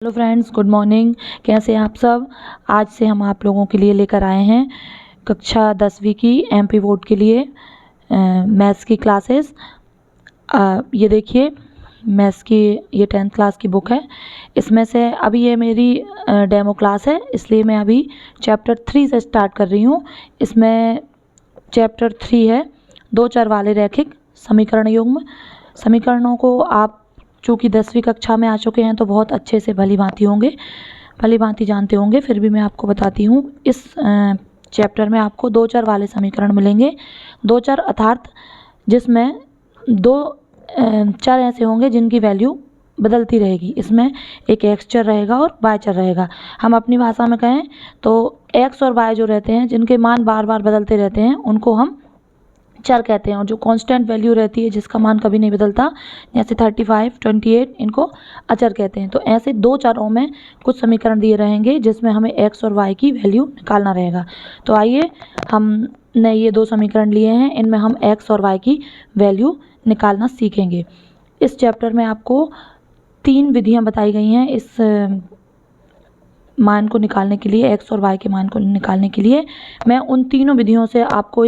Hello friends, good morning. कैसे हैं आप सब। आज से हम आप लोगों के लिए लेकर आए हैं कक्षा 10वीं की एमपी बोर्ड के लिए मैथ्स की क्लासेस। ये देखिए, मैथ्स की ये 10th क्लास की बुक है। इसमें से अभी ये मेरी डेमो क्लास है, इसलिए मैं अभी चैप्टर 3 से स्टार्ट कर रही हूँ। इसमें चैप्टर 3 है दो चर वाले रैखिक समीकरण युग्म। समीकरणों को आप चूँकि 10वीं कक्षा में आ चुके हैं तो बहुत अच्छे से भली भांति जानते होंगे, फिर भी मैं आपको बताती हूँ। इस चैप्टर में आपको दो चर वाले समीकरण मिलेंगे। दो चर अर्थात जिसमें दो चर ऐसे होंगे जिनकी वैल्यू बदलती रहेगी। इसमें एक एक्स चर रहेगा और वाई चर रहेगा। हम अपनी भाषा में कहें तो एक्स और वाई जो रहते हैं, जिनके मान बार बार बदलते रहते हैं, उनको हम चर कहते हैं। और जो कांस्टेंट वैल्यू रहती है, जिसका मान कभी नहीं बदलता, जैसे 35, 28, इनको अचर कहते हैं। तो ऐसे दो चरों में कुछ समीकरण दिए रहेंगे जिसमें हमें एक्स और वाई की वैल्यू निकालना रहेगा। तो आइए, हमने ये दो समीकरण लिए हैं, इनमें हम एक्स और वाई की वैल्यू निकालना सीखेंगे। इस चैप्टर में आपको 3 विधियाँ बताई गई हैं इस मान को निकालने के लिए, एक्स और वाई के मान को निकालने के लिए। मैं उन तीनों विधियों से आपको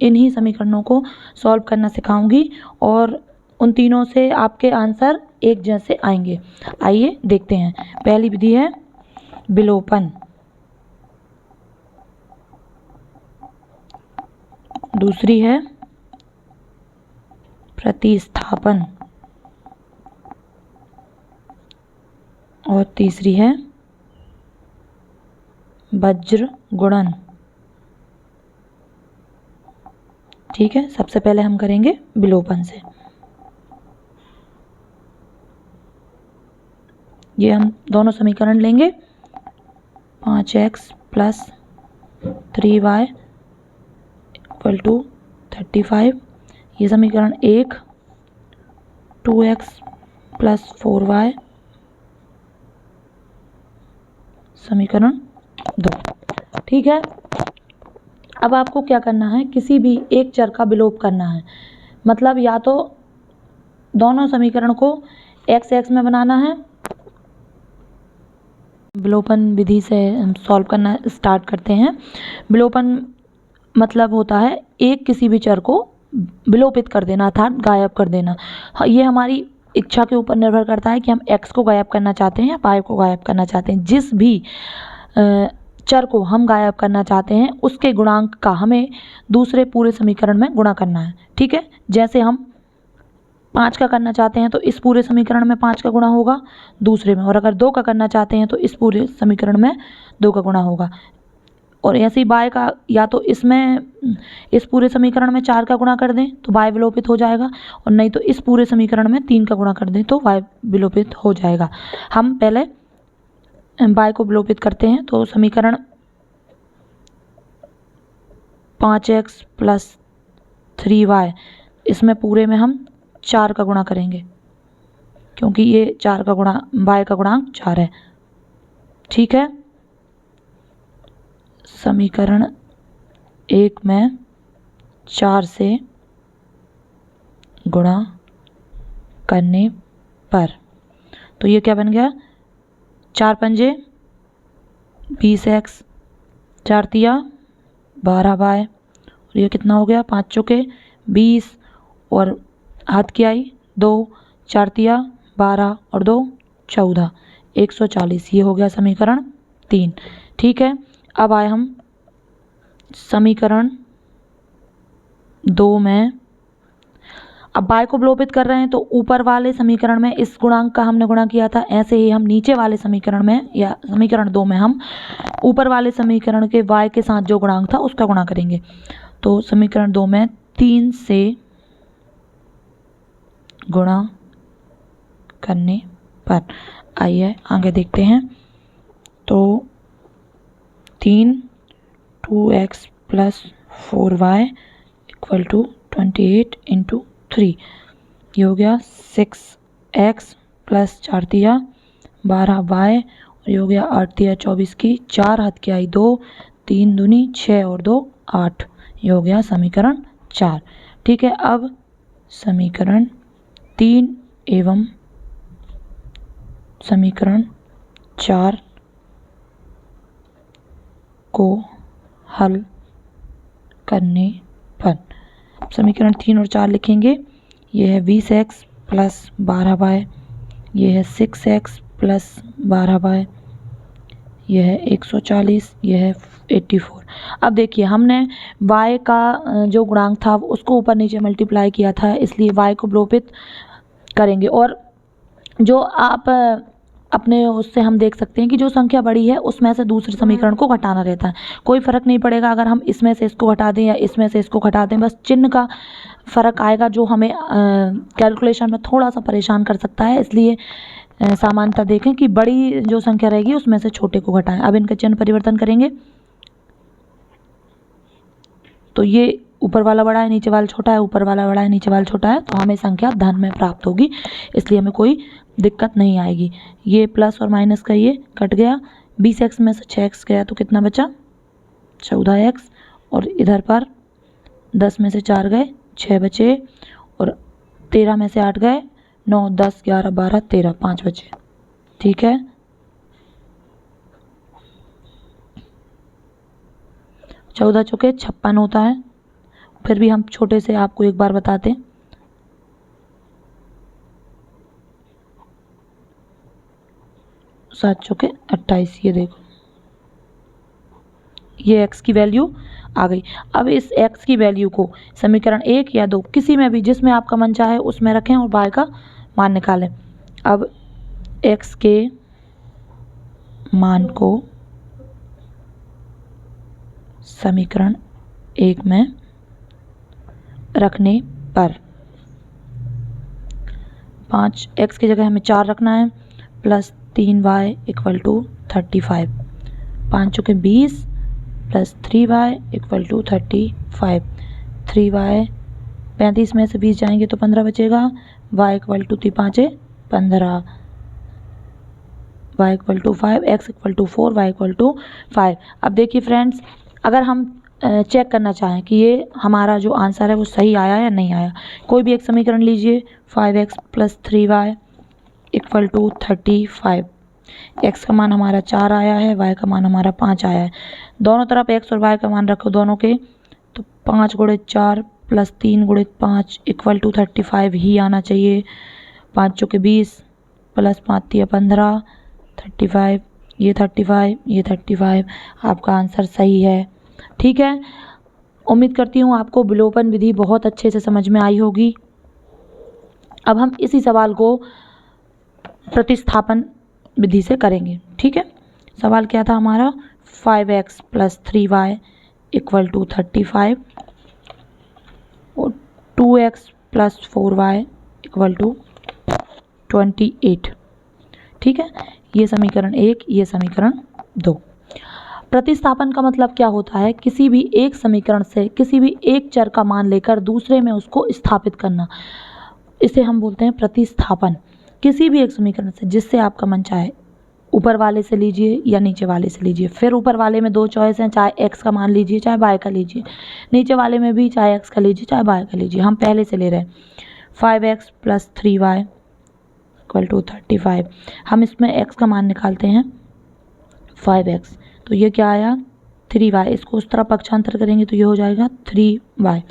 इन्हीं समीकरणों को सॉल्व करना सिखाऊंगी और उन तीनों से आपके आंसर एक जैसे आएंगे। आइए देखते हैं। पहली विधि है विलोपन, दूसरी है प्रतिस्थापन और तीसरी है वज्र गुणन। ठीक है, सबसे पहले हम करेंगे विलोपन से। ये हम दोनों समीकरण लेंगे। 5x + 3y = 35। ये समीकरण 1। 2x + 4y समीकरण 2। ठीक है, अब आपको क्या करना है, किसी भी एक चर का विलोप करना है। मतलब या तो दोनों समीकरण को x में बनाना है। विलोपन विधि से हम सॉल्व करना स्टार्ट करते हैं। विलोपन मतलब होता है एक किसी भी चर को विलोपित कर देना, अर्थात गायब कर देना। ये हमारी इच्छा के ऊपर निर्भर करता है कि हम x को गायब करना चाहते हैं या y को गायब करना चाहते हैं। जिस भी चर को हम गायब करना चाहते हैं उसके गुणांक का हमें दूसरे पूरे समीकरण में गुणा करना है। ठीक है, जैसे हम 5 का करना चाहते हैं तो इस पूरे समीकरण में 5 का गुणा होगा दूसरे में, और अगर 2 का करना चाहते हैं तो इस पूरे समीकरण में 2 का गुणा होगा। और ऐसे ही y का, या तो इसमें इस पूरे समीकरण में 4 का गुणा कर दें तो y विलोपित हो जाएगा, और नहीं तो इस पूरे समीकरण में 3 का गुणा कर दें तो y विलोपित हो जाएगा। हम पहले y को विलोपित करते हैं। तो समीकरण 5x + 3y, इसमें पूरे में हम 4 का गुणा करेंगे, क्योंकि ये 4 का गुणा, y का गुणांक 4 है। ठीक है, समीकरण 1 में 4 से गुणा करने पर तो ये क्या बन गया, 4 पंजे 20x, 4 तिया 12y, और ये कितना हो गया, 5 चौके 20, और हाथ की आई 2, 4 तिया 12 और 2 14, 140। ये हो गया समीकरण 3। ठीक है, अब आए हम समीकरण 2 में। अब y को विलोपित कर रहे हैं तो ऊपर वाले समीकरण में इस गुणांक का हमने गुणा किया था, ऐसे ही हम नीचे वाले समीकरण में या समीकरण 2 में हम ऊपर वाले समीकरण के y के साथ जो गुणांक था उसका गुणा करेंगे। तो समीकरण 2 में 3 से गुणा करने पर, आइए आगे देखते हैं। तो 3 2x + 4y = 28 × 3, ये हो गया 6x + 4 तिया 12y, और ये हो गया 8 तिया 24 की 4, हाथ की आई 2, 3 दूनी 6 और 2 8, ये हो गया समीकरण 4। ठीक है, अब समीकरण 3 एवं समीकरण 4 को हल करने पर समीकरण 3 और 4 लिखेंगे। ये है 20x प्लस 12y, ये है 6x प्लस 12y, यह है 140, यह है 84। अब देखिए हमने y का जो गुणांक था उसको ऊपर नीचे मल्टीप्लाई किया था, इसलिए y को विलोपित करेंगे। और जो आप अपने उससे हम देख सकते हैं कि जो संख्या बड़ी है उसमें से दूसरे समीकरण को घटाना रहता है। कोई फ़र्क नहीं पड़ेगा अगर हम इसमें से इसको घटा दें या इसमें से इसको घटा दें, बस चिन्ह का फ़र्क आएगा जो हमें कैलकुलेशन में थोड़ा सा परेशान कर सकता है। इसलिए सामान्यतः देखें कि बड़ी जो संख्या रहेगी उसमें से छोटे को घटाएं। अब इनका चिन्ह परिवर्तन करेंगे तो ये ऊपर वाला बड़ा है, नीचे वाला छोटा है, ऊपर वाला बड़ा है, नीचे वाला छोटा है, तो हमें संख्या धन में प्राप्त होगी, इसलिए हमें कोई दिक्कत नहीं आएगी। ये प्लस और माइनस का ये कट गया, 20x में से 6x गया तो कितना बचा 14x, और इधर पर 10 में से 4 गए 6 बचे, और 13 में से 8 गए 9 10 11 12 13 5 बचे। ठीक है, चौदह चौके 56 होता है। फिर भी हम छोटे से आपको एक बार बताते हैं, 7 चौके 28। ये देखो ये x की वैल्यू आ गई। अब इस x की वैल्यू को समीकरण 1 या 2 किसी में भी जिसमें आपका मन चाहे उसमें रखें और y का मान निकालें। अब x के मान को समीकरण 1 में रखने पर 5x की जगह हमें 4 रखना है, प्लस 3y इक्वल टू 35, 5 चौके 20 plus 3y equal to 35, 3y 35 में से 20 जाएंगे तो 15 बचेगा, y equal to 3 5 15, y equal to 5, x equal to 4, y equal to 5। अब देखिए फ्रेंड्स, अगर हम चेक करना चाहें कि ये हमारा जो आंसर है वो सही आया या नहीं आया, कोई भी एक समीकरण लीजिए, 5x plus 3y equal to 35, x का मान हमारा 4 आया है, y का मान हमारा 5 आया है। दोनों तरफ x और y का मान रखो दोनों के, तो 5 गुणित 4 प्लस 3 गुणित 5 इक्वल टू 35 ही आना चाहिए। 5 चौके 20 प्लस 5 तिया 15, 35, ये 35, ये 35, आपका आंसर सही है। ठीक है, उम्मीद करती हूँ आपको विलोपन विधि बहुत अच्छे से समझ में आई होगी। अब हम इसी सवाल को प्रतिस्थापन विधि से करेंगे। ठीक है, सवाल क्या था हमारा, 5x plus 3y equal to 35 और 2x plus 4y equal to 28। ठीक है, ये समीकरण 1, ये समीकरण 2। प्रतिस्थापन का मतलब क्या होता है, किसी भी एक समीकरण से किसी भी एक चर का मान लेकर दूसरे में उसको स्थापित करना, इसे हम बोलते हैं प्रतिस्थापन। किसी भी एक समीकरण से जिससे आपका मन चाहे, ऊपर वाले से लीजिए या नीचे वाले से लीजिए। फिर ऊपर वाले में 2 चॉइस हैं, चाहे x का मान लीजिए चाहे y का लीजिए, नीचे वाले में भी चाहे x का लीजिए चाहे y का लीजिए। हम पहले से ले रहे हैं 5x plus 3y equal to 35, हम इसमें x का मान निकालते हैं 5x, तो ये क्या आया 3y, इसको उस तरह पक्षांतर करेंगे तो ये हो जाएगा 3y।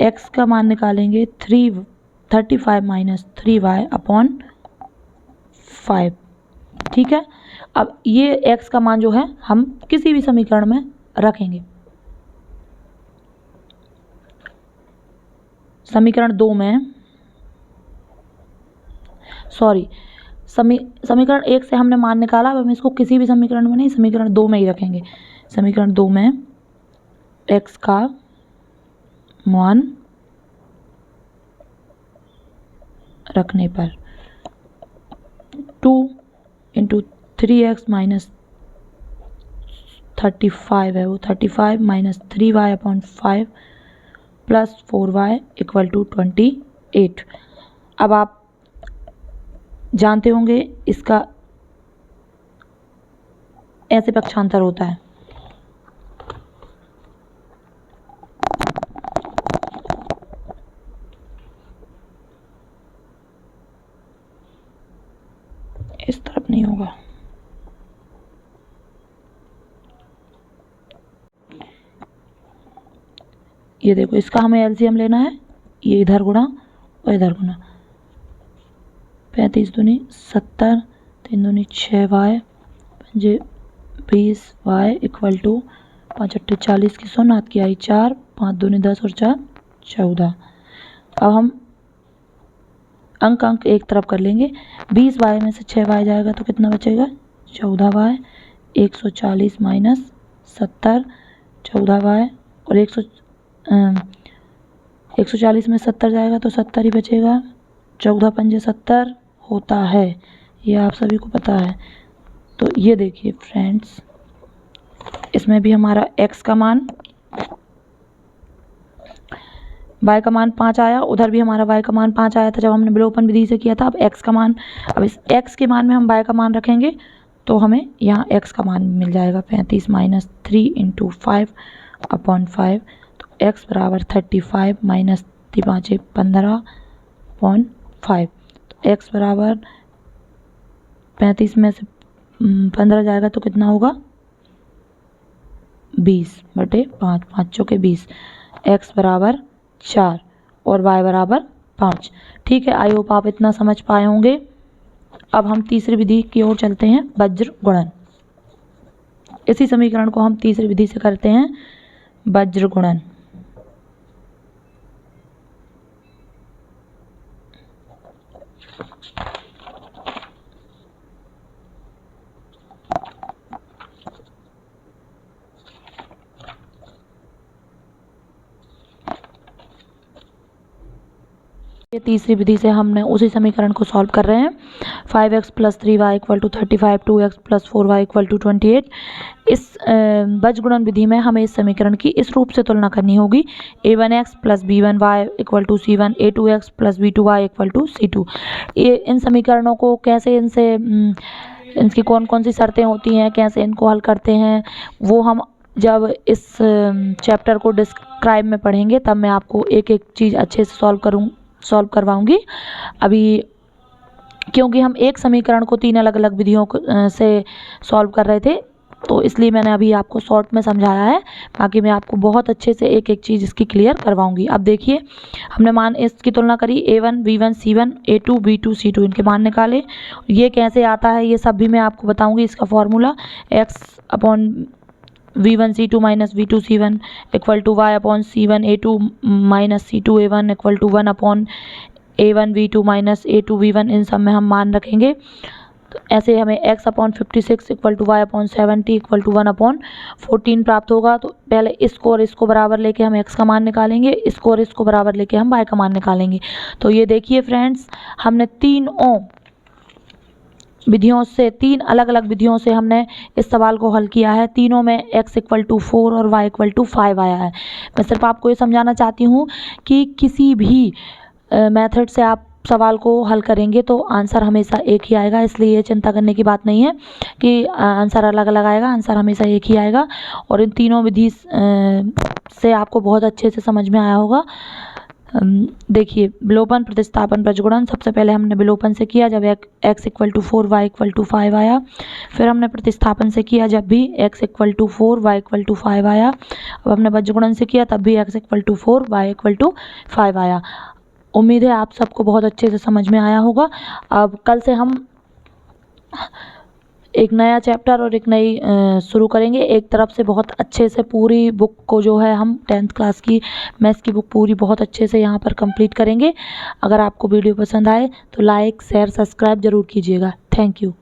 x का मान निकालेंगे 35 माइनस 3y अपॉन 5। ठीक है, अब ये x का मान जो है हम किसी भी समीकरण में रखेंगे। समीकरण 2 में समीकरण 1 से हमने मान निकाला, अब हम इसको किसी भी समीकरण में नहीं, समीकरण 2 में ही रखेंगे। समीकरण 2 में x का मान रखने पर 2 इंटू 3x माइनस 35 है वो 35 minus 3y upon 5 plus 4y equal to 28। अब आप जानते होंगे इसका ऐसे पक्षांतर होता है, इस तरफ नहीं होगा, ये देखो इसका हमें एलसीएम लेना है, ये इधर गुणा और इधर गुणा, 35 दूनी 70, 3 दूनी 6 वाई, 5 20 वाई इक्वल टू 5 अट्ठे 40 की 100 नाथ की आई 4, 5 दूनी 10 और 4 14। अब हम अंक एक तरफ कर लेंगे। 20 वाई में से 6 वाई जाएगा तो कितना बचेगा, 14 वाई, 140 माइनस 70, 14 वाई और 140 में 70 जाएगा तो 70 ही बचेगा। 14 पंजे 70 होता है, ये आप सभी को पता है। तो ये देखिए फ्रेंड्स, इसमें भी हमारा x का मान, y का मान 5 आया, उधर भी हमारा y का मान 5 आया था जब हमने विलोपन विधि से किया था। अब x का मान, अब इस x के मान में हम y का मान रखेंगे तो हमें यहाँ x का मान मिल जाएगा 35 माइनस 3 इंटू 5 अपॉन 5, तो x बराबर 35 माइनस 5 15 अपॉन 5, तो x बराबर 35 में से 15 जाएगा तो कितना होगा, 20/5, 5 चौके 20, x बराबर 4 और y बराबर 5। ठीक है, आई होप आप इतना समझ पाए होंगे। अब हम तीसरी विधि की ओर चलते हैं, वज्र गुणन। इसी समीकरण को हम तीसरी विधि से करते हैं, वज्र गुणन। ये तीसरी विधि से हमने उसी समीकरण को सॉल्व कर रहे हैं। 5x + 3y = 35, 2x + 4y = 28। इस वज्र गुणन विधि में हमें इस समीकरण की इस रूप से तुलना करनी होगी, a1x + b1y = c1, a2x + b2y = c2। ये इन समीकरणों को कैसे, इनकी कौन कौन सी शर्तें होती हैं, कैसे इनको हल करते हैं, वो हम जब इस चैप्टर को डिस्क्राइब में पढ़ेंगे तब मैं आपको एक एक चीज़ अच्छे से सॉल्व करवाऊंगी। अभी क्योंकि हम एक समीकरण को 3 अलग अलग विधियों से सॉल्व कर रहे थे, तो इसलिए मैंने अभी आपको शॉर्ट में समझाया है, बाकी मैं आपको बहुत अच्छे से एक एक चीज़ इसकी क्लियर करवाऊंगी। अब देखिए, हमने मान इसकी तुलना करी, a1 b1 c1 a2 b2 c2, इनके मान निकाले। ये कैसे आता है ये सब भी मैं आपको बताऊँगी। इसका formula x upon v1 c2 minus v2 c1 equal to y upon c1 a2 minus c2 a1 equal to 1 upon a1 v2 minus a2 v1, इन सब में हम मान रखेंगे। तो ऐसे हमें x upon 56 equal to y upon 70 equal to 1 upon 14 प्राप्त होगा। तो पहले इसको और इसको बराबर लेके हम x का मान निकालेंगे, इसको और इसको बराबर लेके हम y का मान निकालेंगे। तो ये देखिए फ्रेंड्स, हमने तीनों विधियों से, 3 अलग अलग विधियों से हमने इस सवाल को हल किया है। तीनों में x = 4 और y = 5 आया है। मैं सिर्फ आपको ये समझाना चाहती हूँ कि किसी भी मेथड से आप सवाल को हल करेंगे तो आंसर हमेशा एक ही आएगा, इसलिए चिंता करने की बात नहीं है कि आंसर अलग अलग आएगा, आंसर हमेशा एक ही आएगा। और इन तीनों विधि से आपको बहुत अच्छे से समझ में आया होगा। देखिए, विलोपन, प्रतिस्थापन, वज्र गुणन। सबसे पहले हमने विलोपन से किया जब x = 4 y = 5 आया। फिर हमने प्रतिस्थापन से किया जब भी x = 4 y = 5 आया। अब हमने वज्र गुणन से किया तब भी x = 4 y = 5 आया। उम्मीद है आप सबको बहुत अच्छे से समझ में आया होगा। अब कल से हम एक नया चैप्टर और एक नई शुरू करेंगे। एक तरफ से बहुत अच्छे से पूरी बुक को जो है हम 10th क्लास की मैथ्स की बुक पूरी बहुत अच्छे से यहाँ पर कंप्लीट करेंगे। अगर आपको वीडियो पसंद आए तो लाइक, शेयर, सब्सक्राइब ज़रूर कीजिएगा। Thank you.